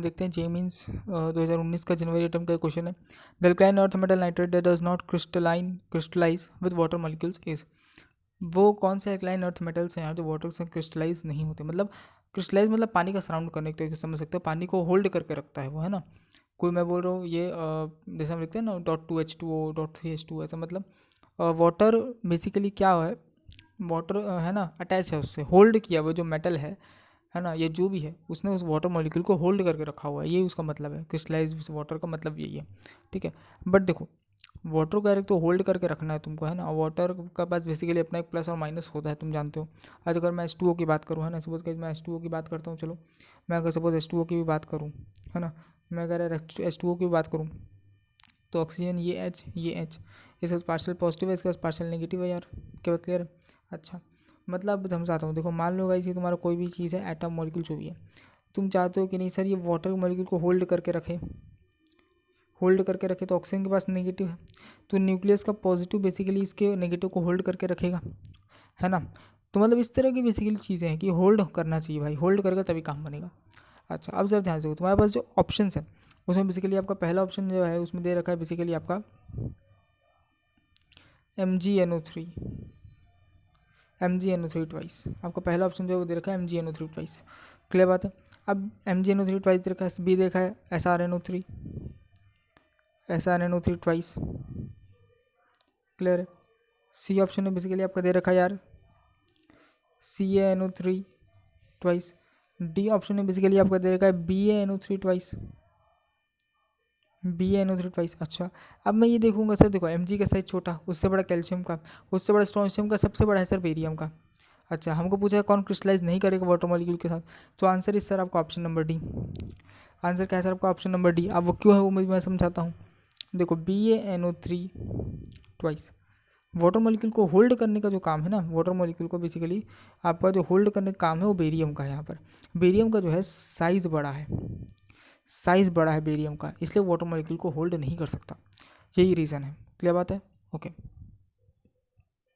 हम देखते हैं जे मीन्स 2019 का जनवरी अटेम्प्ट का क्वेश्चन है। The alkaline earth metal nitrate that does not crystallize with water molecules is. वो कौन से अल्कालाइन अर्थ मेटल्स हैं यार जो वाटर से क्रिस्टलाइज नहीं होते, मतलब क्रिस्टलाइज मतलब पानी का सराउंड करने के, समझ सकते हो, पानी को होल्ड करके रखता है वो, है ना। कोई मैं बोल रहा हूँ ये जैसे हम लिखते हैं ना .2H2O .3H2O, ऐसा मतलब वाटर बेसिकली क्या है, वाटर है ना अटैच है उससे, होल्ड किया वो जो मेटल है ना, ये जो भी है उसने उस वाटर मॉलिक्यूल को होल्ड करके रखा हुआ है, यही उसका मतलब है। क्रिस्टलाइज वाटर का मतलब यही है, ठीक है। बट देखो वाटर को डायरेक्ट तो होल्ड करके रखना है तुमको, है ना। वाटर का पास बेसिकली अपना एक प्लस और माइनस होता है, तुम जानते हो। आज अगर मैं H2O की बात करूँ, है ना, सपोज कि मैं H2O की बात करता हूँ, चलो मैं अगर सपोज H2O की भी बात करूँ, है ना, मैं अगर H2O की भी बात करूँ तो ऑक्सीजन ये H ये H, इसका पार्शियल पॉजिटिव है, इसका पार्शियल नेगेटिव है यार, क्या बात क्लियर है। अच्छा मतलब समझाता हूँ, देखो मान लो गाइस ये तुम्हारा कोई भी चीज़ है, एटम मॉलिक्यूल जो भी है, तुम चाहते हो कि नहीं सर ये वाटर मॉलिक्यूल को होल्ड करके रखे, तो ऑक्सीजन के पास नेगेटिव है, तो न्यूक्लियस का पॉजिटिव बेसिकली इसके नेगेटिव को होल्ड करके रखेगा, है ना। तो मतलब इस तरह की बेसिकली चीज़ें हैं कि होल्ड करना चाहिए भाई, होल्ड करके तभी काम बनेगा। अच्छा अब जरा ध्यान से, तुम्हारे पास जो ऑप्शन है उसमें बेसिकली आपका पहला ऑप्शन जो है उसमें दे रखा है बेसिकली आपका MgNO3 ट्वाइस, आपका पहला ऑप्शन जो है वो दे रखा है MgNO3 ट्वाइस, क्लियर बात है। अब MgNO3 ट्वाइस दे रखा है, बी देखा है SrNO3 ट्वाइस, क्लियर है। सी ऑप्शन में बेसिकली आपका दे रखा है यार CaNO3 ट्वाइस, डी ऑप्शन में बेसिकली आपका दे रखा है BaNO3 ट्वाइस। अच्छा अब मैं ये देखूंगा सर, देखो Mg का साइज छोटा, उससे बड़ा कैल्शियम का, उससे बड़ा स्ट्रोंशियम का, सबसे बड़ा है सर बेरियम का। अच्छा हमको पूछा है कौन क्रिस्टलाइज नहीं करेगा वाटर मॉलिक्यूल के साथ, तो आंसर इस सर आपका ऑप्शन नंबर डी। आंसर क्या है सर आपका ऑप्शन नंबर डी। अब वो क्यों है वो मैं समझाता हूँ। देखो BaNO3 ट्वाइस वाटर मॉलिक्यूल को होल्ड करने का जो काम है ना, वाटर मॉलिक्यूल को बेसिकली आपका जो होल्ड करने का काम है वो बेरियम का है। यहाँ पर बेरियम का जो है साइज़ बड़ा है बेरियम का, इसलिए वाटर मॉलिक्यूल को होल्ड नहीं कर सकता, यही रीज़न है, क्लियर बात है, ओके।